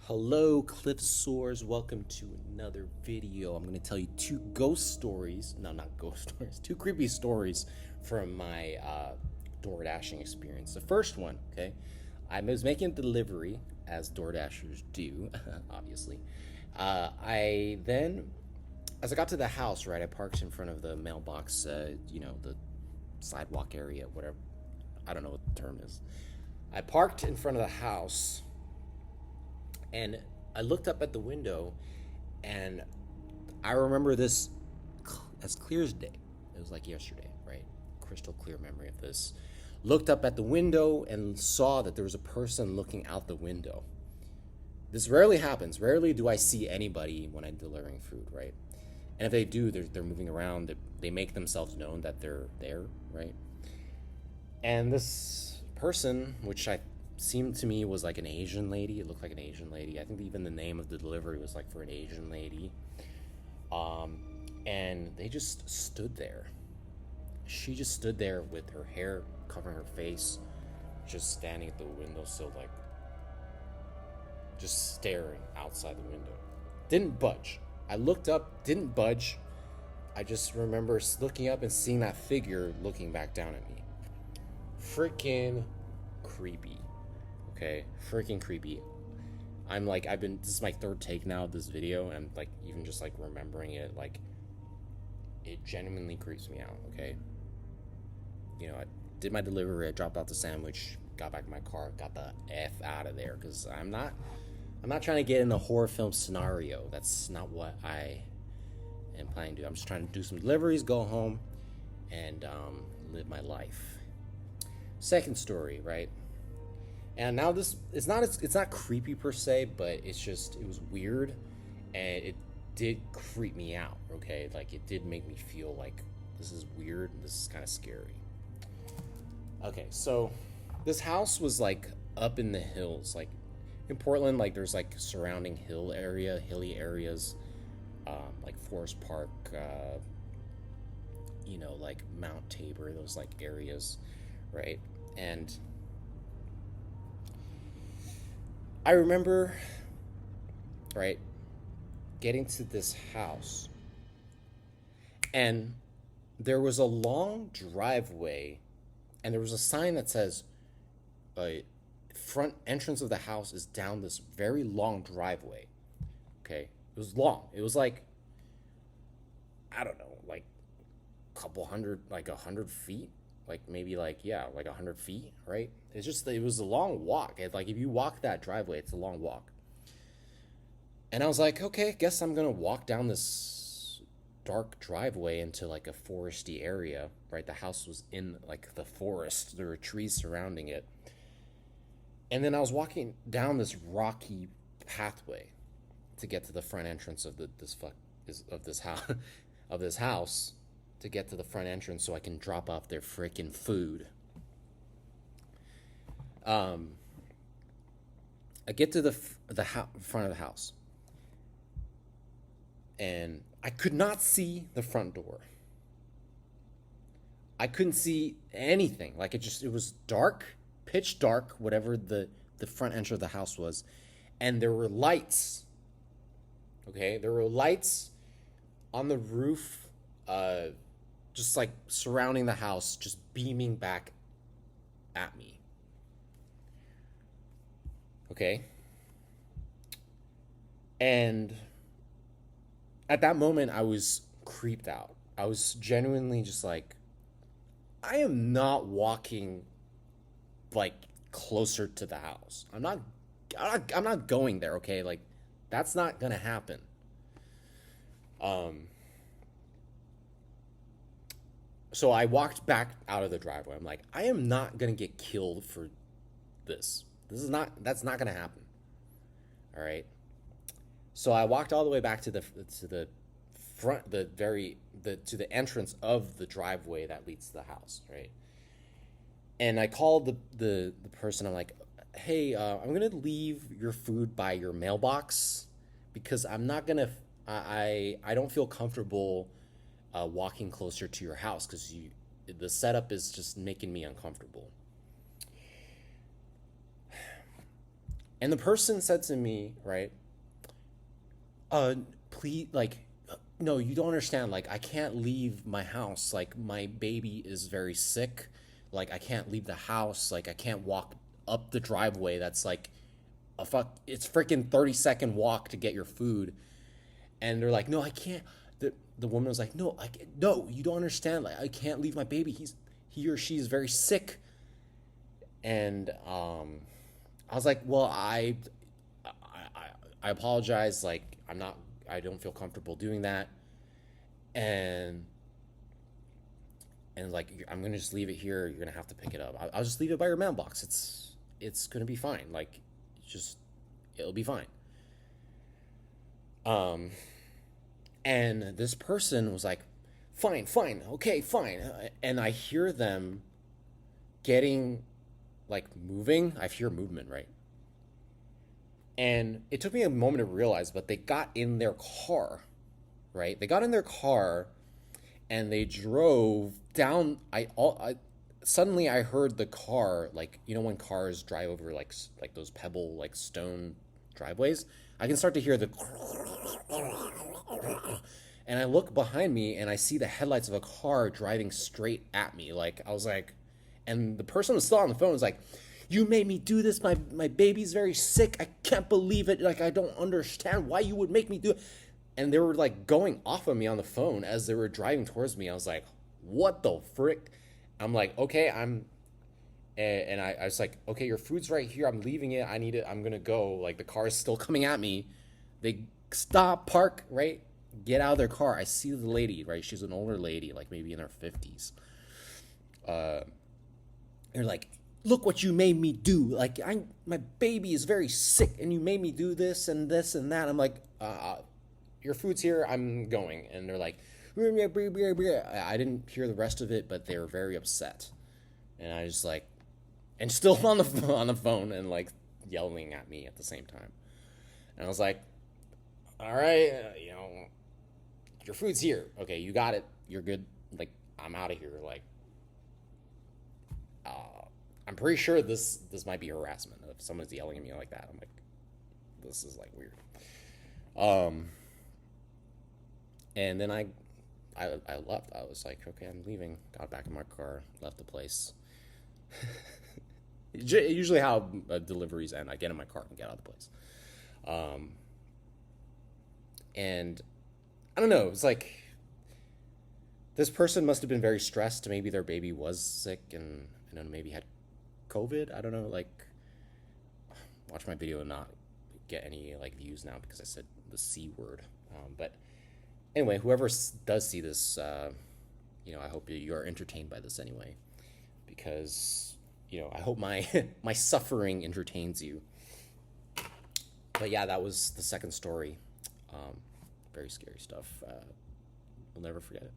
Hello, Cliff Soars. Welcome to another video. I'm going to tell you two ghost stories. No, not ghost stories. Two creepy stories from my door dashing experience. The first one, okay, I was making a delivery, as door dashers do, obviously. I then, as I got to the house, right, I parked in front of the mailbox, the sidewalk area, whatever. I don't know what the term is. I parked in front of the house and I looked up at the window, and I remember this as clear as day. It was like yesterday, right? Crystal clear memory of this. Looked up at the window and saw that there was a person looking out the window. This rarely happens. Rarely do I see anybody when I'm delivering food, right? And if they do, they're moving around. They make themselves known that they're there, right? And this person, which I seemed to me was like an Asian lady. It looked like an Asian lady. I think even the name of the delivery was like for an Asian lady. And they just stood there. She just stood there with her hair covering her face, just standing at the windowsill, like just staring outside the window. Didn't budge. I looked up, didn't budge. I just remember looking up and seeing that figure looking back down at me. Freaking creepy. Okay, freaking creepy. This is my third take now of this video, and like, even just like remembering it, like, it genuinely creeps me out, okay? I did my delivery, I dropped off the sandwich, got back in my car, got the F out of there, because I'm not trying to get in a horror film scenario. That's not what I am planning to do. I'm just trying to do some deliveries, go home, and live my life. Second story, right? And now this it's not creepy per se, but it was weird, and it did creep me out, okay? Like, it did make me feel like this is weird and this is kind of scary. Okay, so this house was like up in the hills, like in Portland. Like, there's like surrounding hilly areas, like Forest Park, like Mount Tabor, those like areas, right? And I remember, right, getting to this house, and there was a long driveway, and there was a sign that says, front entrance of the house is down this very long driveway. Okay, it was long. It was like, I don't know, like a couple hundred, like 100 feet, like maybe like, yeah, like 100 feet, right? It was a long walk. Like, if you walk that driveway, it's a long walk. And I was like, okay, guess I'm gonna walk down this dark driveway into like a foresty area, right? The house was in like the forest. There were trees surrounding it. And then I was walking down this rocky pathway to get to the front entrance of this house of this house, to get to the front entrance so I can drop off their freaking food. I get to the front of the house, and I could not see the front door. I couldn't see anything. Like, it was dark, pitch dark, whatever the front entrance of the house was, and there were lights. Okay, there were lights on the roof, just like surrounding the house, just beaming back at me. Okay, and at that moment, I was creeped out. I was genuinely just like, I am not walking like closer to the house. I'm not going there, okay? Like, that's not gonna happen. So I walked back out of the driveway. I'm like, I am not gonna get killed for this. That's not gonna happen. All right. So I walked all the way back to the front, to the entrance of the driveway that leads to the house, right? And I called the person. I'm like, hey, I'm gonna leave your food by your mailbox, because I'm not gonna. I don't feel comfortable walking closer to your house, because the setup is just making me uncomfortable. And the person said to me, right, uh, please, like, no, you don't understand. Like, I can't leave my house. Like, my baby is very sick. Like, I can't leave the house. Like, I can't walk up the driveway. That's like it's freaking 30-second walk to get your food. And they're like, no, I can't. The woman was like, no, no, you don't understand. Like, I can't leave my baby. He or she is very sick. And I was like, well, I apologize. Like, I don't feel comfortable doing that. And like, I'm gonna just leave it here. You're gonna have to pick it up. I'll just leave it by your mailbox. It's gonna be fine. Like, just it'll be fine. Um, and this person was like, fine, fine, okay, fine. And I hear them getting like moving. I hear movement, right? And it took me a moment to realize, but they got in their car, right? They got in their car and they drove down. I suddenly I heard the car, like, when cars drive over like those pebble, like, stone driveways. I can start to hear the, and I look behind me and I see the headlights of a car driving straight at me. Like, I was like, and the person was still on the phone, was like, you made me do this. My baby's very sick. I can't believe it. Like, I don't understand why you would make me do it. And they were like going off of me on the phone as they were driving towards me. I was like, what the frick? I'm like, okay, I was like, okay, your food's right here. I'm leaving it. I need it. I'm gonna go. Like, the car is still coming at me. They stop, park, right? Get out of their car. I see the lady, right? She's an older lady, like maybe in her 50s. They're like, look what you made me do. Like, my baby is very sick, and you made me do this and this and that. I'm like, your food's here. I'm going. And they're like, I didn't hear the rest of it, but they were very upset. And I was like, and still on the phone and like yelling at me at the same time. And I was like, all right, your food's here. Okay, you got it. You're good. Like, I'm out of here. Like, I'm pretty sure this might be harassment if someone's yelling at me like that. I'm like, this is like weird. And then I left. I was like, okay, I'm leaving. Got back in my car, left the place. Usually how deliveries end. I get in my car and get out of the place. And I don't know. It's like this person must have been very stressed. Maybe their baby was sick and maybe had COVID. I don't know. Like, watch my video and not get any like views now because I said the C word. But anyway, whoever does see this, I hope you are entertained by this anyway, because I hope my my suffering entertains you. But yeah, that was the second story. Very scary stuff. We'll never forget it.